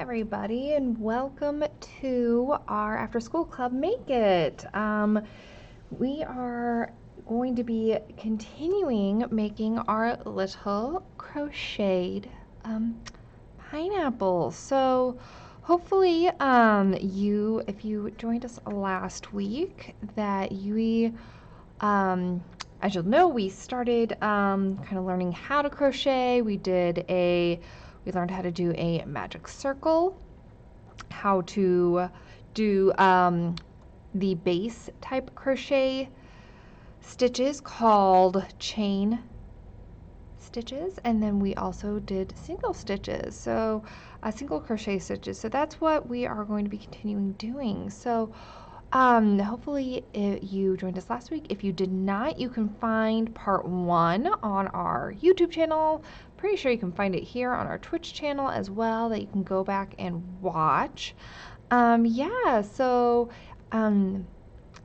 everybody, and welcome to our after school club Make It. We are going to be continuing making our little crocheted pineapples. So hopefully if you joined us last week, that as you'll know, we started kind of learning how to crochet. We learned how to do a magic circle, how to do the base type crochet stitches called chain stitches, and then we also did single stitches, so single crochet stitches. So that's what we are going to be continuing doing. So hopefully you joined us last week. If you did not, you can find part 1 on our YouTube channel. Pretty sure you can find it here on our Twitch channel as well, that you can go back and watch.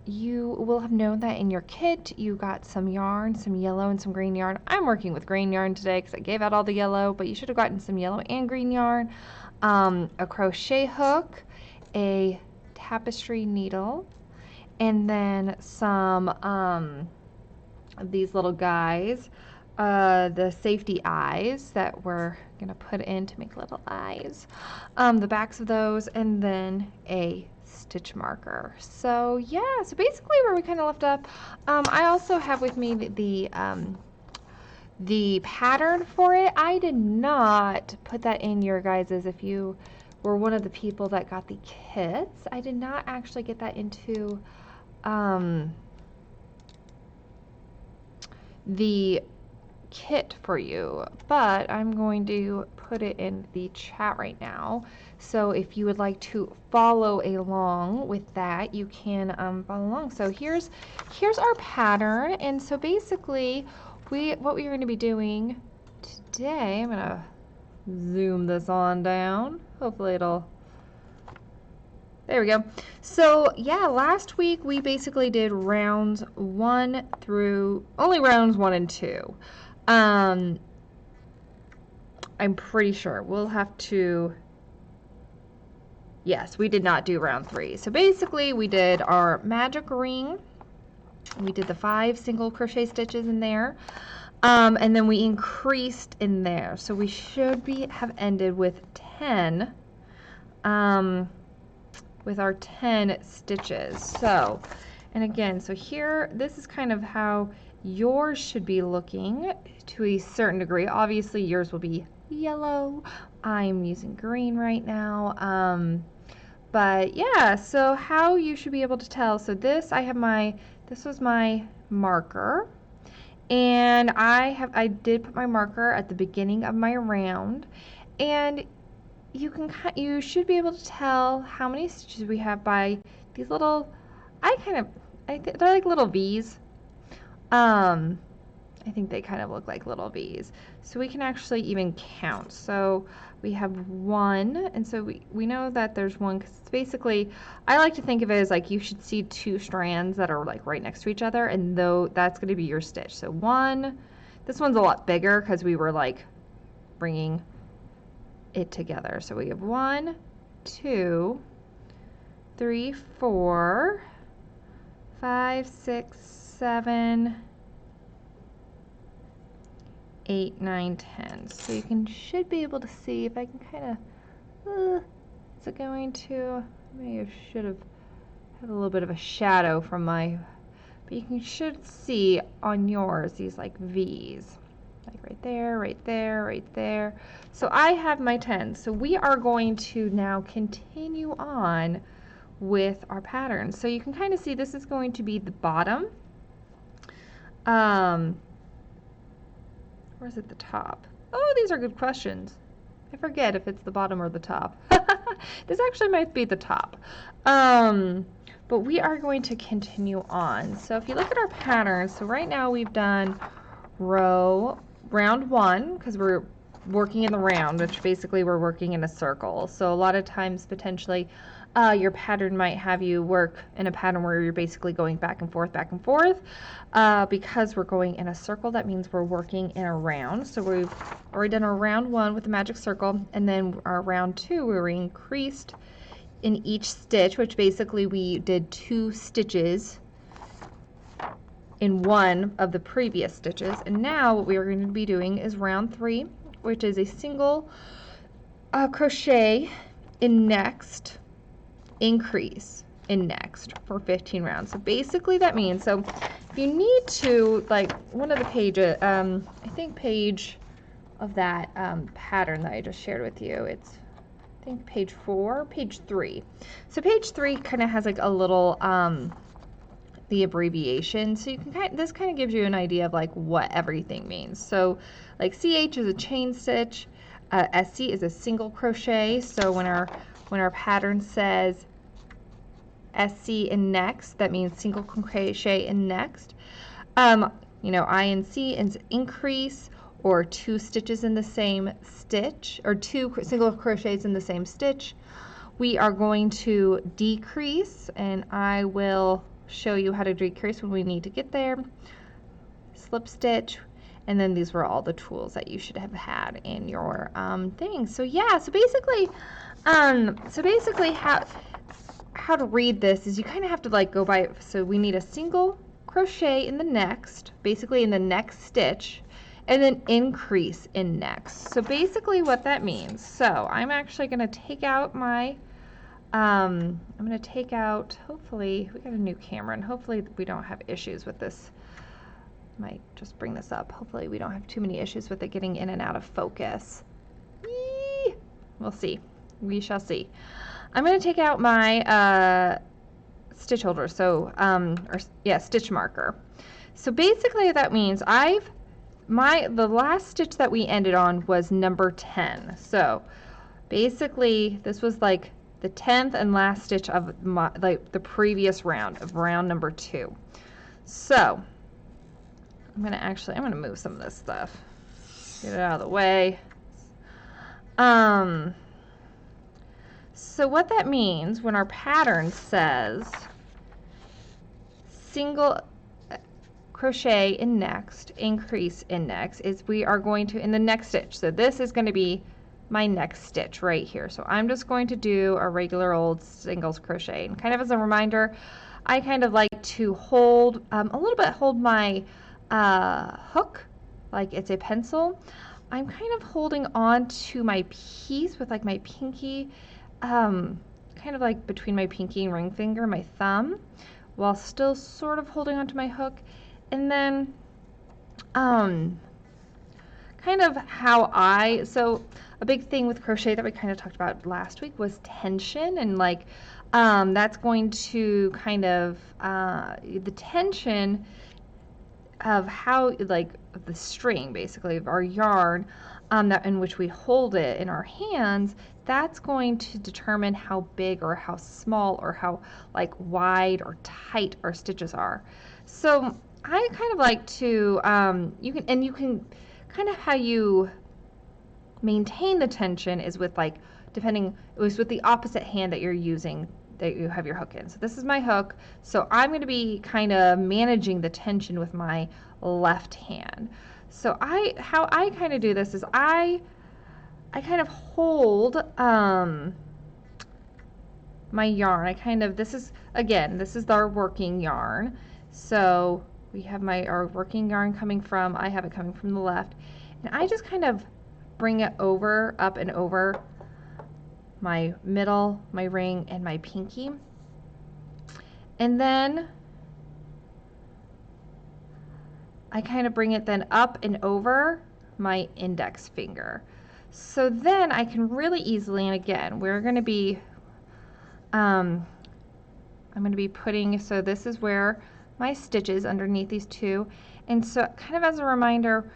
You will have known that in your kit you got some yarn, some yellow and some green yarn. I'm working with green yarn today because I gave out all the yellow, but you should have gotten some yellow and green yarn, a crochet hook, a tapestry needle, and then some these little guys, the safety eyes that we're gonna put in to make little eyes, the backs of those, and then a stitch marker. So yeah, so basically where we kind of left up. I also have with me the pattern for it. I did not put that in your guys's. If you were one of the people that got the kits, I did not actually get that into the kit for you, but I'm going to put it in the chat right now. So if you would like to follow along with that, you can follow along. So here's our pattern, and so basically what we're going to be doing today, I'm going to zoom this on down. Hopefully there we go. So yeah, last week we basically did rounds 1 through, only rounds 1 and 2. I'm pretty sure we'll have to, yes, we did not do round 3. So basically we did our magic ring, we did the 5 single crochet stitches in there, and then we increased in there. So we should have ended with 10, with our 10 stitches. So, and again, so here, this is kind of how yours should be looking to a certain degree. Obviously yours will be yellow. I'm using green right now. But yeah, so how you should be able to tell. So this, this was my marker, and I did put my marker at the beginning of my round, and you should be able to tell how many stitches we have by these little, they're like little V's. I think they kind of look like little V's. So we can actually even count. So we have 1, and so we know that there's 1, because it's basically, I like to think of it as like you should see 2 strands that are like right next to each other, and that's going to be your stitch. So 1, this one's a lot bigger because we were like bringing it together. So we have 1, 2, 3, 4, 5, 6, 7, 8, 9, 10. So you should be able to see, if I can kind of, is it going to, maybe I should have had a little bit of a shadow from but should see on yours these like V's, like right there, right there, right there. So I have my 10. So we are going to now continue on with our pattern. So you can kind of see this is going to be the bottom. Or is it the top? Oh, these are good questions. I forget if it's the bottom or the top. This actually might be the top. But we are going to continue on. So if you look at our pattern, so right now we've done round 1, because we're working in the round, which basically we're working in a circle. So a lot of times potentially Your pattern might have you work in a pattern where you're basically going back and forth, because we're going in a circle. That means we're working in a round. So we've already done our round 1 with the magic circle, and then our round 2 we were increased in each stitch, which basically we did 2 stitches in one of the previous stitches. And now what we are going to be doing is round 3, which is a single crochet in next, increase in next for 15 rounds. So basically that means, so if you need to, like one of the pages, I think page of that pattern that I just shared with you, it's I think page 3. So page 3 kind of has like a little the abbreviation, so you can this kind of gives you an idea of like what everything means. So like CH is a chain stitch, SC is a single crochet. So when our pattern says SC in next, that means single crochet in next. INC is increase, or 2 stitches in the same stitch, or 2 single crochets in the same stitch. We are going to decrease, and I will show you how to decrease when we need to get there. Slip stitch, and then these were all the tools that you should have had in your thing. So yeah, so basically how to read this is you kind of have to like go by, so we need a single crochet in the next, basically in the next stitch, and then increase in next. So basically what that means, so I'm actually going to take out my hopefully we got a new camera, and hopefully we don't have issues with this. Might just bring this up. Hopefully we don't have too many issues with it getting in and out of focus. Yee! We'll see. We shall see. I'm going to take out my stitch holder, so stitch marker. So basically that means the last stitch that we ended on was number 10. So basically this was like the 10th and last stitch of the previous round, of round number 2. So I'm gonna move some of this stuff, get it out of the way. So what that means when our pattern says single crochet in next, increase in next, is we are going to, in the next stitch, so this is going to be my next stitch right here. So I'm just going to do a regular old singles crochet, and kind of as a reminder, I kind of like to hold hold my hook like it's a pencil. I'm kind of holding on to my piece with like my pinky, kind of like between my pinky and ring finger, my thumb, while still sort of holding onto my hook. And then kind of so a big thing with crochet that we kind of talked about last week was tension, and like that's going to kind of the tension of how, like, the string basically of our yarn, that in which we hold it in our hands, that's going to determine how big or how small or how like wide or tight our stitches are. So I kind of like to you can kind of, how you maintain the tension is with like, it was with the opposite hand that you're using, that you have your hook in. So this is my hook, so I'm going to be kind of managing the tension with my left hand. So how I kind of do this is I kind of hold my yarn. This is our working yarn. So we have our working yarn I have it coming from the left, and I just kind of bring it up and over my middle, my ring, and my pinky. And then I kind of bring it then up and over my index finger. So then I can really easily, and again, we're going to be, I'm going to be putting, so this is where my stitches underneath these two. And so kind of as a reminder,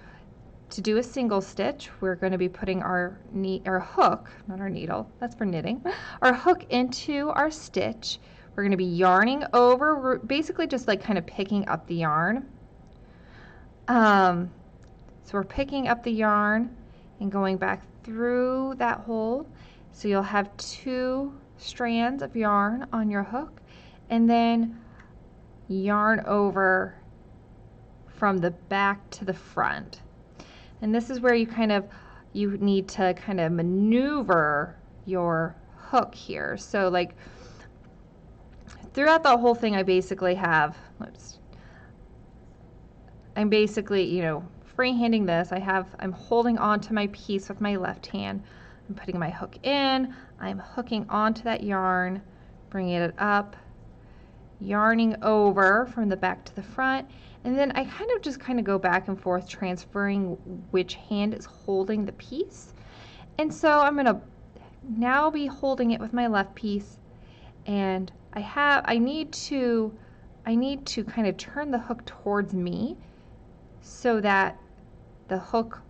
to do a single stitch, we're going to be putting our hook, not our needle, that's for knitting, our hook into our stitch. We're going to be yarning over, basically just like kind of picking up the yarn. So we're picking up the yarn and going back through that hole. So you'll have 2 strands of yarn on your hook and then yarn over from the back to the front. And this is where you need to kind of maneuver your hook here. So like throughout the whole thing I basically have, I'm basically, you know, freehanding this. I'm holding onto my piece with my left hand. I'm putting my hook in, I'm hooking onto that yarn, bringing it up, yarning over from the back to the front, and then I just go back and forth transferring which hand is holding the piece. And so I'm going to now be holding it with my left piece, and I need to kind of turn the hook towards me so that the hook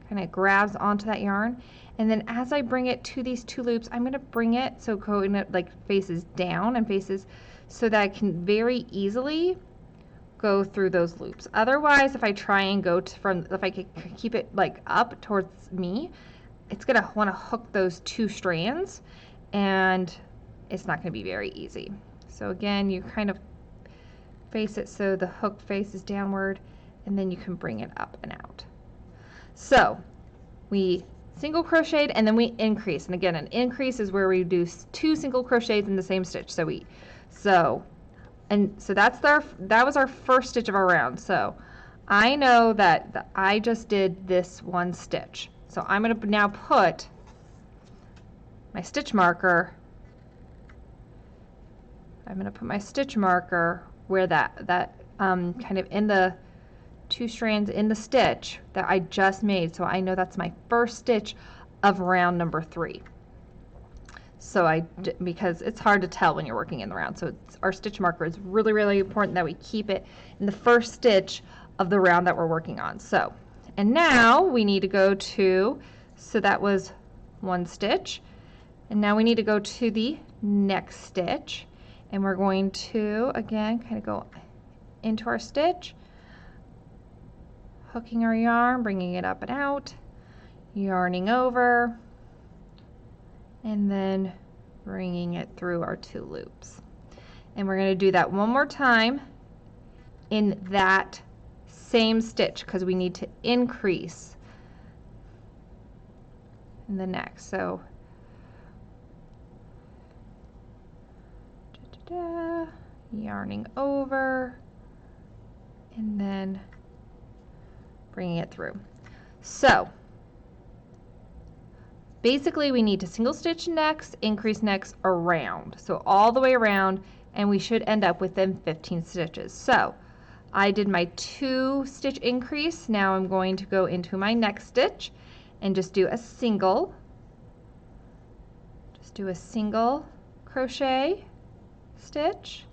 kind of grabs onto that yarn. And then as I bring it to these two loops, I'm going to bring it so it like faces down and faces so that I can very easily go through those loops. Otherwise, if I try and go if I keep it like up towards me, it's going to want to hook those two strands and it's not going to be very easy. So again, you kind of face it so the hook faces downward, and then you can bring it up and out. So we single crocheted and then we increase, and again, an increase is where we do 2 single crochets in the same stitch. So that was our first stitch of our round. So I know that I just did this one stitch, so I'm going to now put my stitch marker. I'm going to put my stitch marker where that kind of in the 2 strands in the stitch that I just made, so I know that's my first stitch of round number 3. So because it's hard to tell when you're working in the round, so our stitch marker is really, really important that we keep it in the first stitch of the round that we're working on. So, and now we need to go to, so that was 1 stitch, and now we need to go to the next stitch, and we're going to again kind of go into our stitch, hooking our yarn, bringing it up and out, yarning over, and then bringing it through our 2 loops. And we're going to do that one more time in that same stitch because we need to increase in the next. So yarning over and then bringing it through. So basically we need to single stitch next, increase next, around. So all the way around, and we should end up within 15 stitches. So I did my 2 stitch increase. Now I'm going to go into my next stitch and just do a single crochet stitch.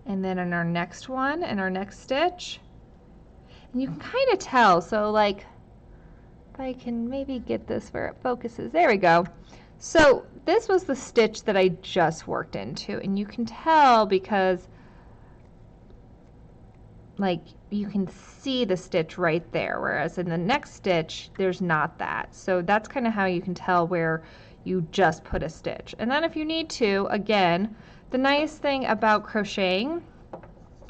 And then in our next one, in our next stitch, and you can kind of tell, so like if I can maybe get this where it focuses, there we go. So this was the stitch that I just worked into, and you can tell because like you can see the stitch right there, whereas in the next stitch there's not that. So that's kind of how you can tell where you just put a stitch. And then if you need to, again, the nice thing about crocheting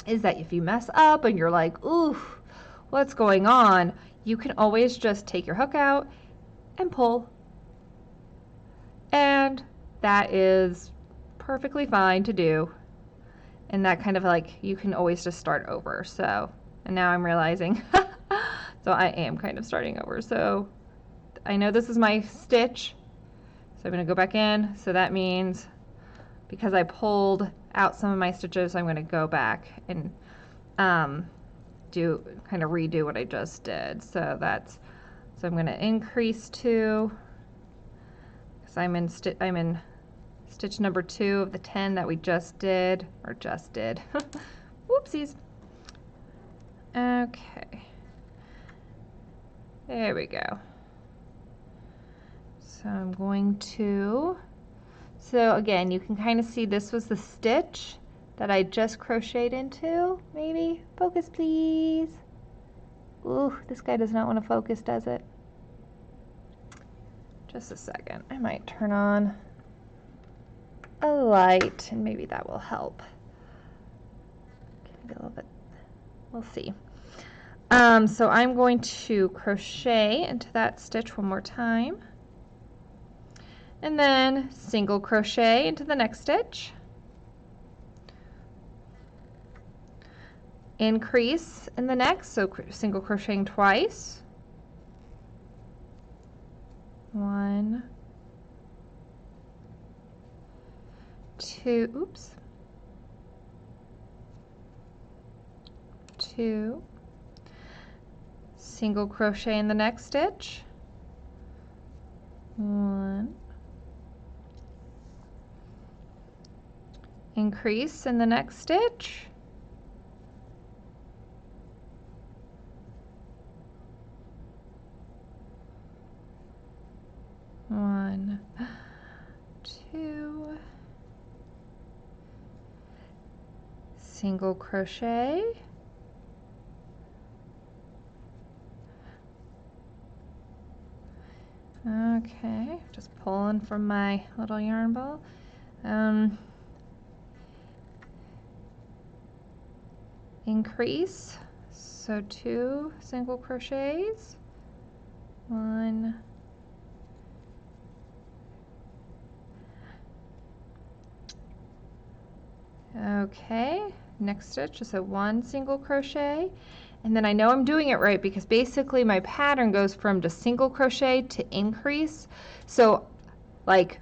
is that if you mess up and you're like, ooh, what's going on, you can always just take your hook out and pull. And that is perfectly fine to do. And that kind of like, you can always just start over. So, and now I'm realizing, so I am kind of starting over. So I know this is my stitch. So I'm going to go back in. So that means because I pulled out some of my stitches, I'm going to go back and redo what I just did. So I'm going to increase 2 because I'm in stitch number 2 of the 10 that we just did, Whoopsies. Okay. There we go. So I'm going to, so again, you can kind of see this was the stitch that I just crocheted into. Maybe focus, please. Ooh, this guy does not want to focus, does it? Just a second. I might turn on a light and maybe that will help. Maybe a little bit. We'll see. So I'm going to crochet into that stitch one more time. And then single crochet into the next stitch. Increase in the next, so single crocheting twice. 1, 2, oops. 2. Single crochet in the next stitch. 1. Increase in the next stitch. 1, 2, single crochet, okay, just pulling from my little yarn ball. Increase, so 2 single crochets, 1, okay, next stitch, just a 1 single crochet, and then I know I'm doing it right because basically my pattern goes from just single crochet to increase. So if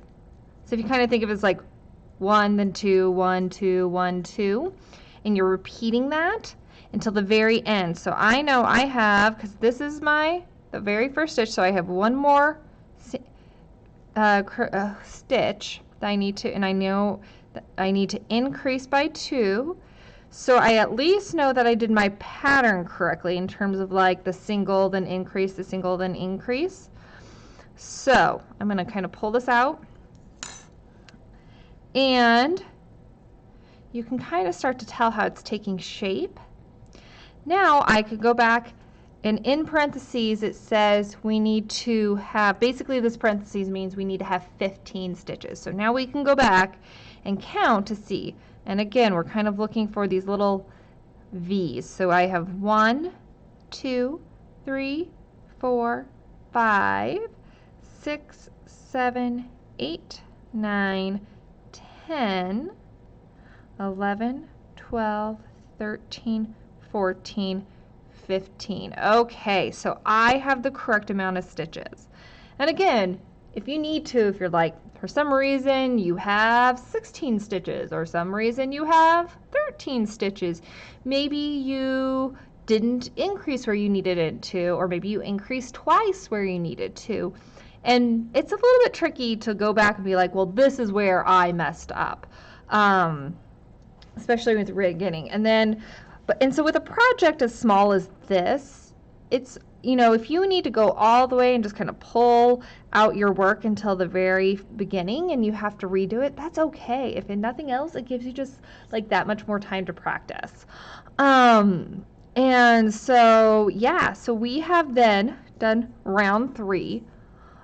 you kind of think of it as like 1, then 2, 1, 2, 1, 2, and you're repeating that until the very end. So I know I have, because this is the very first stitch, so I have one more stitch that I need to, and I know that I need to increase by 2. So I at least know that I did my pattern correctly in terms of like the single, then increase, the single, then increase. So I'm going to kind of pull this out. And you can kind of start to tell how it's taking shape. Now I could go back, and in parentheses it says we need to have, basically this parentheses means we need to have 15 stitches. So now we can go back and count to see. And again, we're kind of looking for these little V's. So I have 1, 2, 3, 4, 5, 6, 7, 8, 9, 10, 11, 12, 13, 14, 15. Okay, so I have the correct amount of stitches. And again, if you need to, if you're like, for some reason you have 16 stitches, or some reason you have 13 stitches, maybe you didn't increase where you needed it to, or maybe you increased twice where you needed to. And it's a little bit tricky to go back and be like, well, this is where I messed up. Especially with the beginning. And so with a project as small as this, it's, if you need to go all the way and just kind of pull out your work until the very beginning and you have to redo it, that's okay. If in nothing else, it gives you just like that much more time to practice. And so, yeah, so we have then done round 3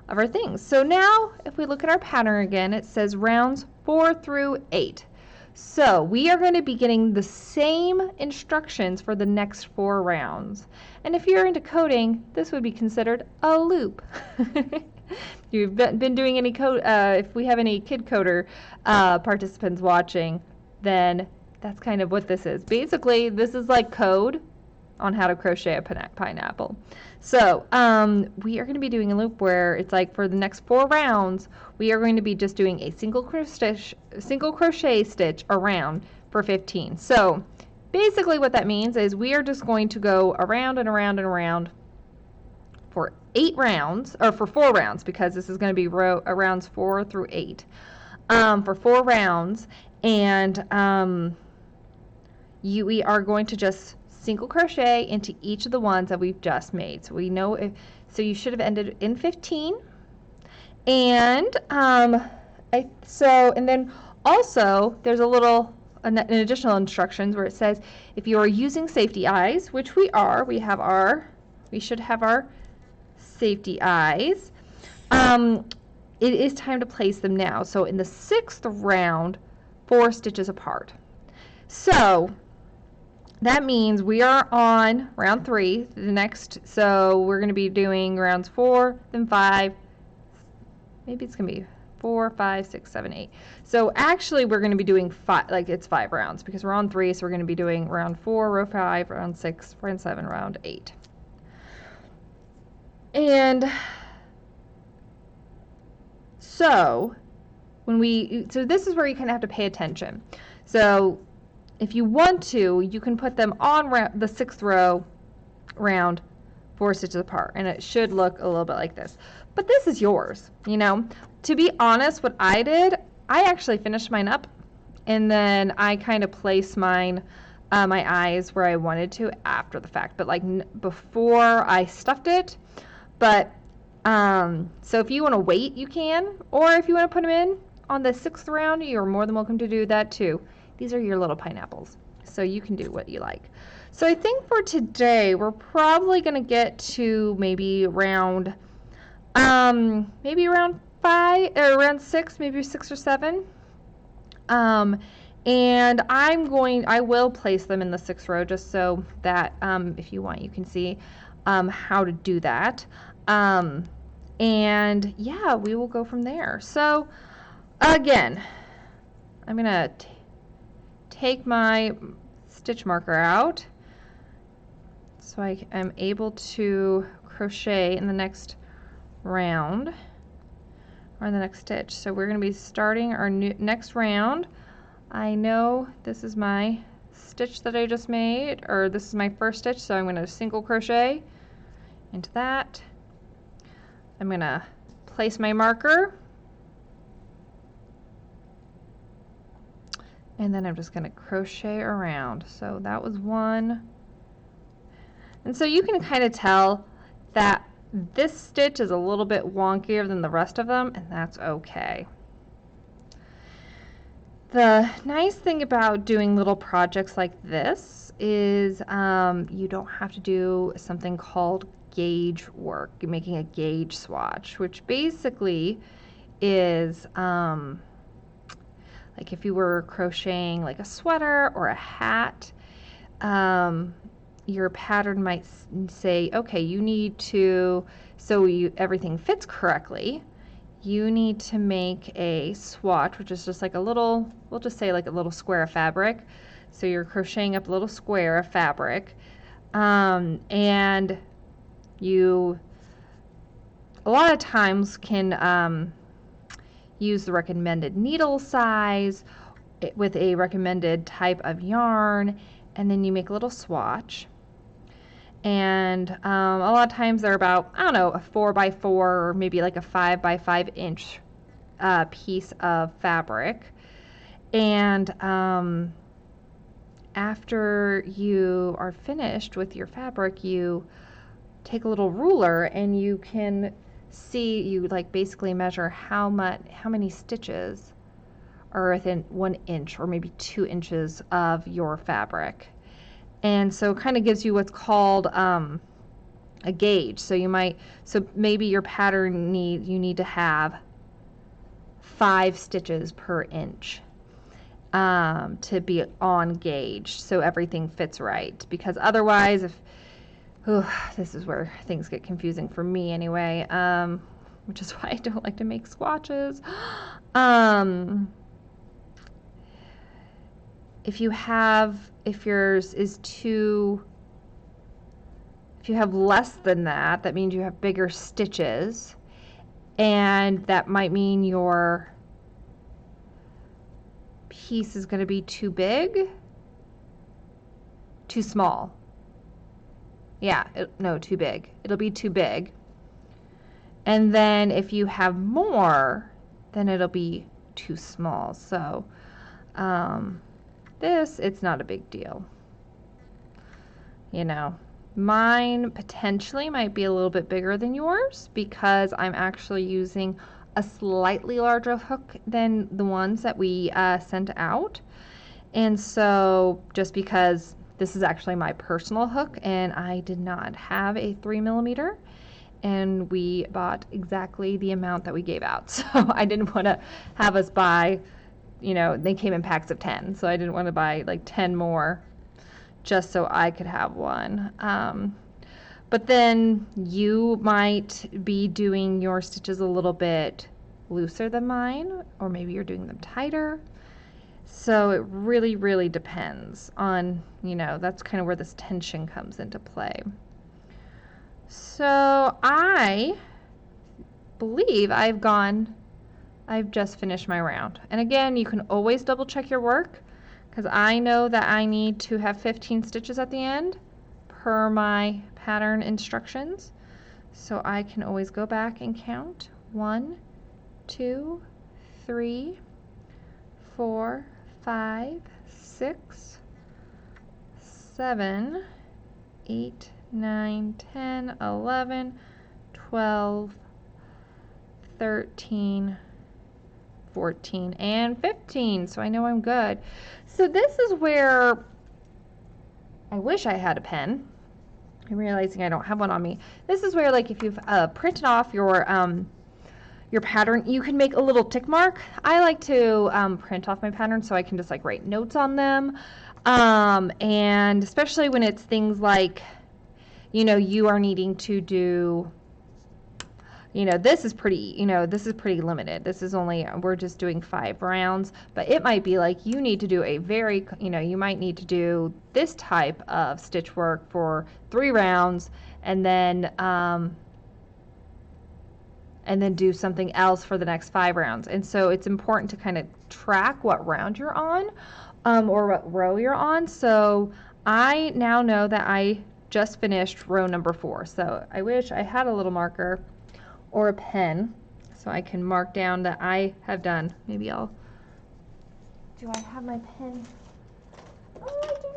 of our things. So now if we look at our pattern again, it says rounds 4 through 8. So we are going to be getting the same instructions for the next 4 rounds. And if you're into coding, this would be considered a loop. You've been doing any code, if we have any kid coder participants watching, then that's kind of what this is. Basically, this is like code on how to crochet a pineapple. So we are going to be doing a loop where it's like for the next 4 rounds, we are going to be just doing a single crochet stitch around for 15. So basically what that means is we are just going to go around and around and around for 8 rounds, or for 4 rounds, because this is going to be rounds 4 through 8, for 4 rounds, and we are going to just single crochet into each of the ones that we've just made. So we know so you should have ended in 15, and and then also there's an additional instructions where it says if you are using safety eyes, which we are, we should have our safety eyes. it is time to place them now. So in the 6th round, 4 stitches apart. So that means we are on round 3, the next, so we're going to be doing rounds 4, then 5, maybe it's going to be 4, 5, 6, 7, 8. So actually we're going to be doing 5, like it's 5 rounds because we're on 3, so we're going to be doing round 4, row 5, round 6, round 7, round 8. And so so this is where you kind of have to pay attention. So if you want to, you can put them on the 6th row round 4 stitches apart, and it should look a little bit like this. But this is yours, you know. To be honest, what I did, I actually finished mine up, and then I kind of placed mine, my eyes where I wanted to after the fact, but like before I stuffed it. But so if you want to wait, you can, or if you want to put them in on the 6th round, you're more than welcome to do that too. These are your little pineapples, so you can do what you like. So I think for today, we're probably going to get to maybe around 5 or around 6, maybe 6 or 7. And I will place them in the 6th row just so that if you want, you can see how to do that. And yeah, we will go from there. So again, I'm going to take my stitch marker out so I am able to crochet in the next round or in the next stitch. So we're going to be starting our next round. I know this is my stitch that I just made, or this is my first stitch, so I'm going to single crochet into that. I'm going to place my marker, and then I'm just going to crochet around. So that was one. And so you can kind of tell that this stitch is a little bit wonkier than the rest of them, and that's okay. The nice thing about doing little projects like this is you don't have to do something called gauge work. You're making a gauge swatch, which basically is like if you were crocheting like a sweater or a hat, your pattern might say, okay, you need to, so everything fits correctly, you need to make a swatch, which is just like a little, we'll just say like a little square of fabric. So you're crocheting up a little square of fabric, and you a lot of times can use the recommended needle size with a recommended type of yarn, and then you make a little swatch. And a lot of times they're about, I don't know, a 4x4 or maybe like a 5x5 inch piece of fabric. And after you are finished with your fabric, you take a little ruler and you can see, you like basically measure how many stitches are within 1 inch or maybe 2 inches of your fabric. And so it kind of gives you what's called a gauge. So maybe your pattern you need to have 5 stitches per inch to be on gauge, so everything fits right. Because otherwise, this is where things get confusing for me anyway, which is why I don't like to make swatches. If you have less than that, that means you have bigger stitches, and that might mean your piece is going to be too big, too small. Yeah, no, too big. It'll be too big. And then if you have more, then it'll be too small. So it's not a big deal. You know, mine potentially might be a little bit bigger than yours because I'm actually using a slightly larger hook than the ones that we sent out. And so just because this is actually my personal hook and I did not have a 3mm, and we bought exactly the amount that we gave out. So I didn't want to have us buy, they came in packs of 10, so I didn't want to buy like 10 more just so I could have one. But then you might be doing your stitches a little bit looser than mine, or maybe you're doing them tighter. So it really, really depends on, that's kind of where this tension comes into play. So I believe I've just finished my round. And again, you can always double check your work, because I know that I need to have 15 stitches at the end per my pattern instructions. So I can always go back and count 1, 2, 3, 4, 5, 6, 7, 8, 9, 10, 11, 12, 13, 14, and 15. So I know I'm good. So this is where I wish I had a pen. I'm realizing I don't have one on me. This is where, like, if you've printed off your pattern, you can make a little tick mark. I like to print off my pattern so I can just like write notes on them. And especially when it's things like, you are needing to do, this is pretty limited. This is only, we're just doing 5 rounds, but it might be like you need to do a very, you might need to do this type of stitch work for 3 rounds and then do something else for the next 5 rounds. And so it's important to kind of track what round you're on, or what row you're on. So I now know that I just finished row number 4. So I wish I had a little marker or a pen so I can mark down that I have done. Do I have my pen? Oh, I do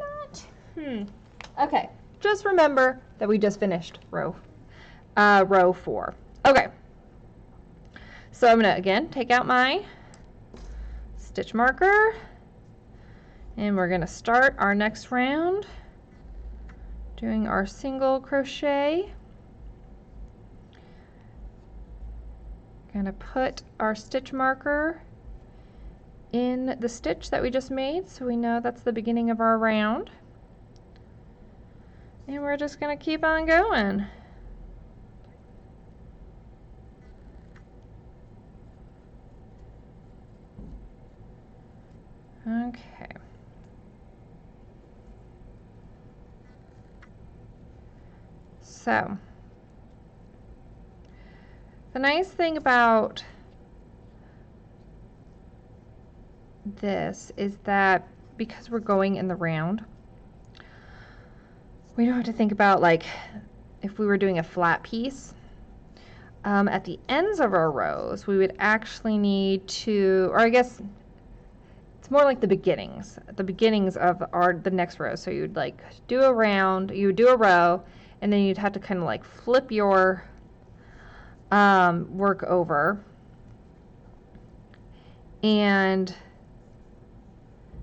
not. Okay, just remember that we just finished row 4. Okay. So I'm going to, again, take out my stitch marker, and we're going to start our next round doing our single crochet. Going to put our stitch marker in the stitch that we just made so we know that's the beginning of our round. And we're just going to keep on going. Okay. So, the nice thing about this is that because we're going in the round, we don't have to think about, like, if we were doing a flat piece. At the ends of our rows, we would actually need to, or I guess it's more like the beginnings of the next row. So you'd like do a round, you would do a row, and then you'd have to kind of like flip your work over, and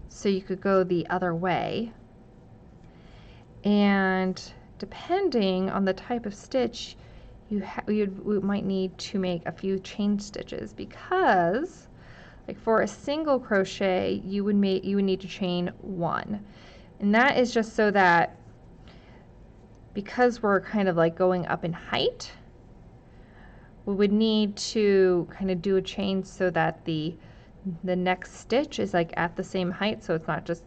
so you could go the other way. And depending on the type of stitch, you might need to make a few chain stitches, because like for a single crochet you would need to chain 1, and that is just so that, because we're kind of like going up in height, we would need to kind of do a chain so that the next stitch is like at the same height, so it's not just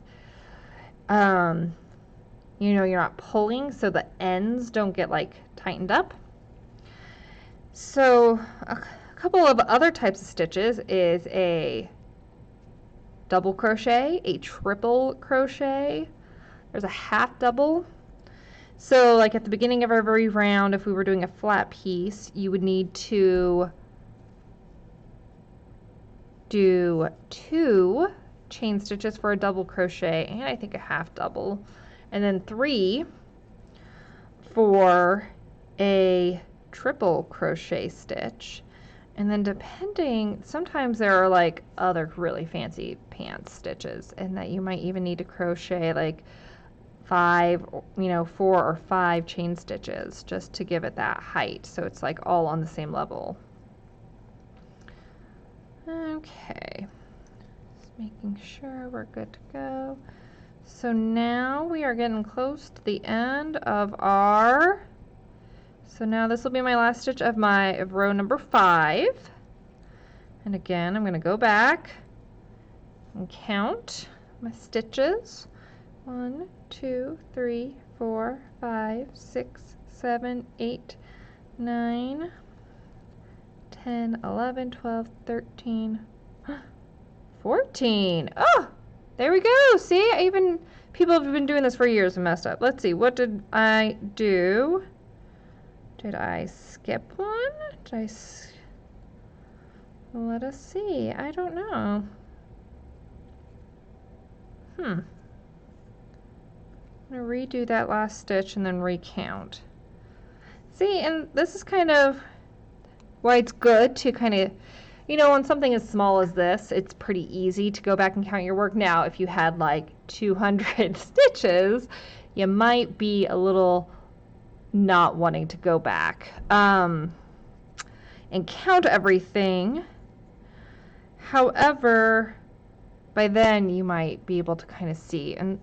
you're not pulling, so the ends don't get like tightened up. So a couple of other types of stitches is a double crochet, a triple crochet, there's a half double. So like at the beginning of every round, if we were doing a flat piece, you would need to do 2 chain stitches for a double crochet, and I think a half double, and then 3 for a triple crochet stitch. And then depending, sometimes there are like other really fancy pants stitches, and that you might even need to crochet like 5, 4 or 5 chain stitches just to give it that height, so it's like all on the same level. Okay, just making sure we're good to go. So now we are getting close to the end of our, so now this will be my last stitch of row number 5. And again, I'm going to go back and count my stitches. 1, 2, 3, 4, 5, 6, 7, 8, 9, 10, 11, 12, 13, 14. Oh, there we go. See, even people have been doing this for years and messed up. Let's see, what did I do? Did I skip one? Let us see. I don't know. I'm going to redo that last stitch and then recount. See, and this is kind of why it's good to kind of, on something as small as this, it's pretty easy to go back and count your work. Now, if you had like 200 stitches, you might be a little not wanting to go back and count everything. However, by then you might be able to kind of see, and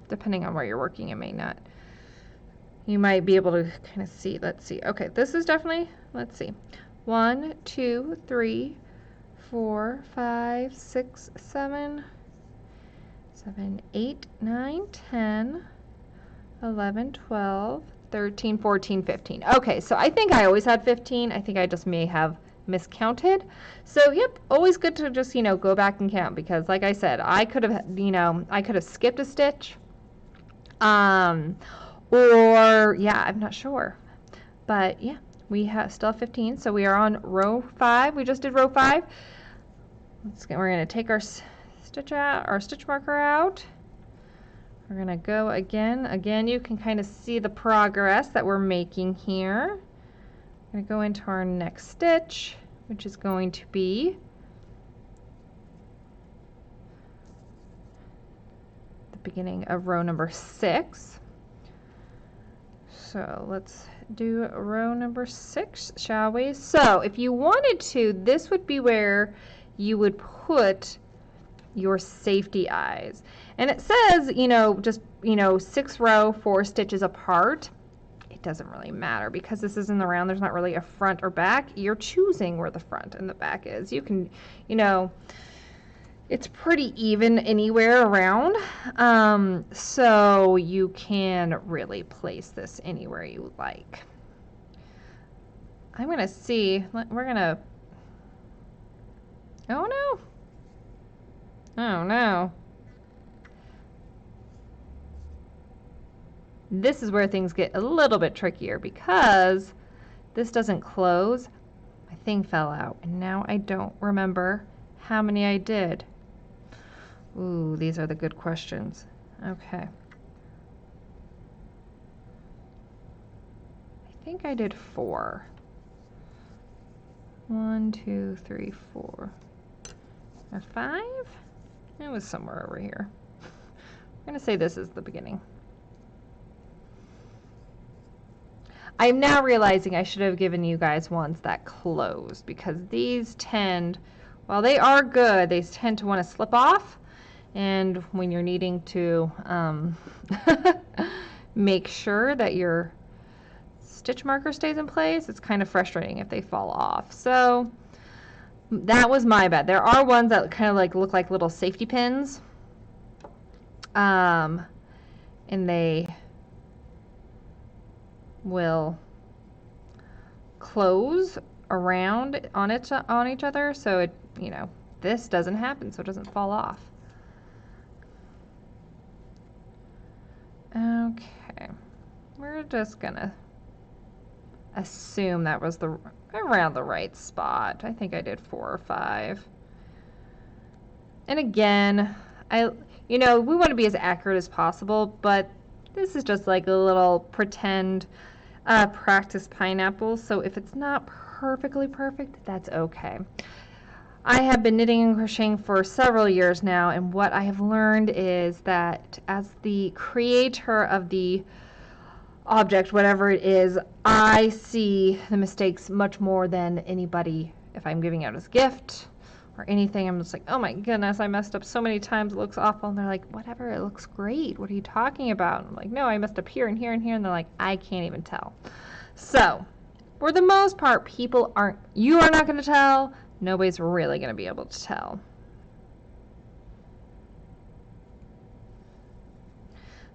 depending on where you're working, it may not. You might be able to kind of see. Let's see. Okay, this is definitely, let's see. 1, 2, 3, 4, 5, 6, 7, 8, 9, 10, 11, 12, 13, 14, 15. Okay, so I think I always had 15. I think I just may have miscounted. So yep, always good to just go back and count, because like I said, I could have skipped a stitch, or yeah, I'm not sure, but yeah, we still have 15. So we are on row 5. We just did row 5. We're going to take our stitch marker out. We're going to go again. You can kind of see the progress that we're making here. We're going to go into our next stitch, which is going to be the beginning of row number 6. So let's do row number 6, shall we? So if you wanted to, this would be where you would put your safety eyes. And it says, just, 6 row, 4 stitches apart. It doesn't really matter, because this is in the round. There's not really a front or back. You're choosing where the front and the back is. You can, it's pretty even anywhere around. So you can really place this anywhere you like. I'm going to see, we're going to, oh no. Oh no. This is where things get a little bit trickier, because this doesn't close. My thing fell out, and now I don't remember how many I did. Ooh, these are the good questions. Okay. I think I did 4. 1, 2, 3, 4. Or 5? It was somewhere over here. I'm going to say this is the beginning. I'm now realizing I should have given you guys ones that closed, because these tend, while they are good, they tend to want to slip off. And when you're needing to make sure that your stitch marker stays in place, it's kind of frustrating if they fall off. So that was my bad. There are ones that kind of look like little safety pins, and they will close around on each other, so it, this doesn't happen, so it doesn't fall off. Okay, we're just gonna assume that was around the right spot. I think I did 4 or 5. And again, we want to be as accurate as possible, but this is just like a little pretend practice pineapple, so if it's not perfectly perfect, that's okay. I have been knitting and crocheting for several years now, and what I have learned is that as the creator of the object, whatever it is, I see the mistakes much more than anybody. If I'm giving out as a gift or anything, I'm just like, oh my goodness, I messed up so many times, it looks awful. And they're like, whatever, it looks great. What are you talking about? And I'm like, no, I messed up here and here and here. And they're like, I can't even tell. So for the most part, you are not going to tell. Nobody's really going to be able to tell.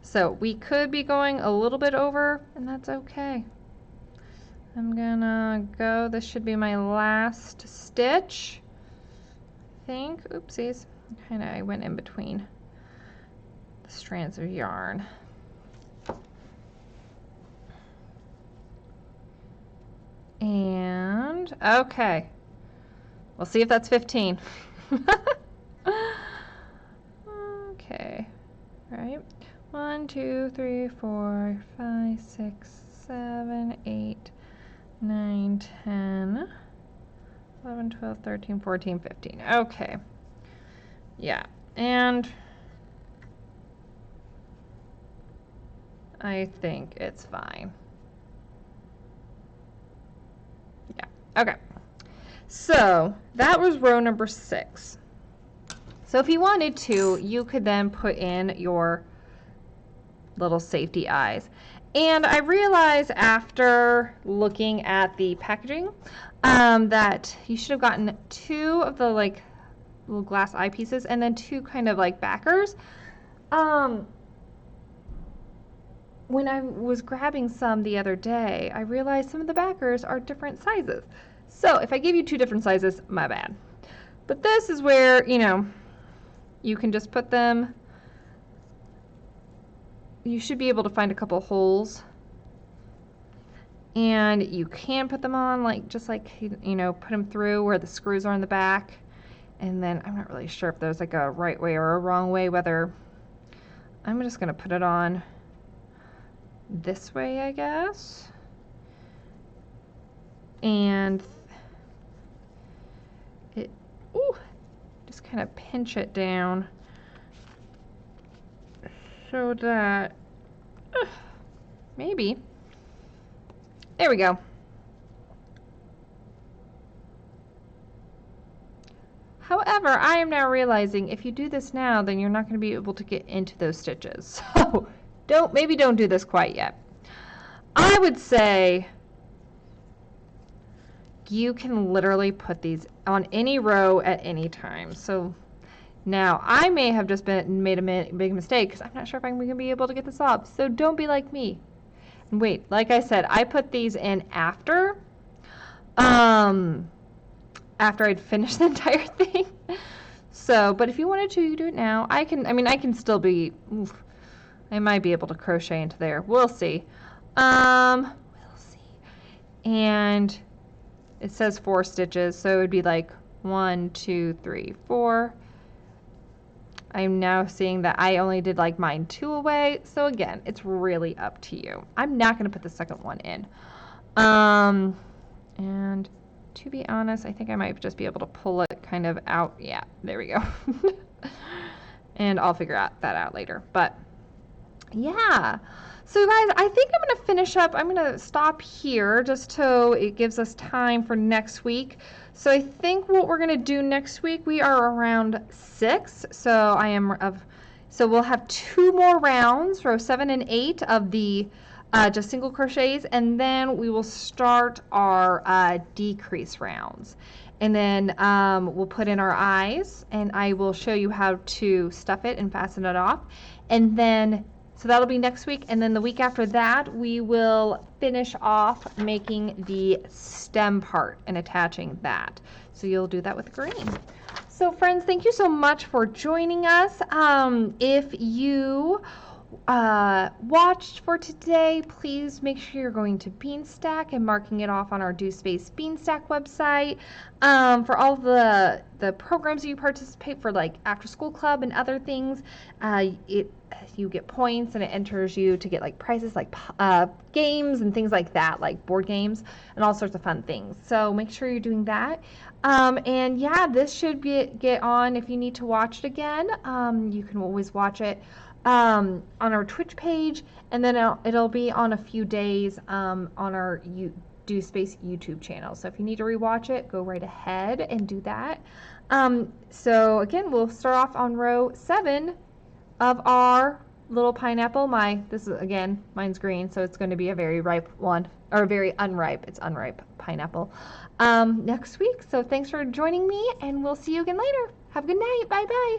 So we could be going a little bit over, and that's okay. I'm gonna go, this should be my last stitch, I think. Oopsies, I went in between the strands of yarn. And, okay, we'll see if that's 15. Okay, right. 1, 2, 3, 4, 5, 6, 7, 8, 9, 10, 11, 12, 13, 14, 15. Okay. Yeah. And I think it's fine. Yeah. Okay. So that was row number 6. So if you wanted to, you could then put in your little safety eyes. And I realized after looking at the packaging that you should have gotten 2 of the like little glass eyepieces and then 2 kind of like backers. When I was grabbing some the other day, I realized some of the backers are different sizes. So if I give you 2 different sizes, my bad. But this is where, you know, you can just put them. You should be able to find a couple holes, and you can put them on like just like, you know, put them through where the screws are in the back. And then I'm not really sure if there's like a right way or a wrong way, whether I'm just gonna put it on this way, I guess, and it just kind of pinch it down so that maybe there we go. However, I am now realizing if you do this now, then you're not going to be able to get into those stitches. So maybe don't do this quite yet. I would say you can literally put these on any row at any time. So now I may have just made a big mistake because I'm not sure if I'm going to be able to get this off. So don't be like me. And wait, like I said, I put these in after I'd finished the entire thing. So, but if you wanted to, you do it now. I can still be, I might be able to crochet into there. We'll see. We'll see. And it says 4 stitches, so it would be like 1, 2, 3, 4. I'm now seeing that I only did like mine 2 away. So again, it's really up to you. I'm not going to put the second one in. And to be honest, I think I might just be able to pull it kind of out. Yeah, there we go. And I'll figure that out later. But yeah. So guys, I think I'm going to finish up. I'm going to stop here just so it gives us time for next week. So I think what we're going to do next week, we are around 6. So we'll have 2 more rounds, row 7 and 8 of the just single crochets, and then we will start our decrease rounds. And then we'll put in our eyes, and I will show you how to stuff it and fasten it off. And then, so that'll be next week, and then the week after that, we will finish off making the stem part and attaching that. So you'll do that with green. So friends, thank you so much for joining us. If you watched for today, please make sure you're going to Beanstack and marking it off on our Do Space Beanstack website. For all the programs you participate for, like after school club and other things, you get points and it enters you to get like prizes like games and things like that, like board games and all sorts of fun things. So make sure you're doing that. And yeah, this should get on if you need to watch it again. You can always watch it on our Twitch page, and then it'll be on a few days on our Do Space YouTube channel. So if you need to rewatch it, go right ahead and do that. So again, we'll start off on row 7 of our little pineapple. This is, again, mine's green, so it's going to be a very ripe one, or very unripe. It's unripe pineapple next week. So thanks for joining me, and we'll see you again later. Have a good night. Bye bye.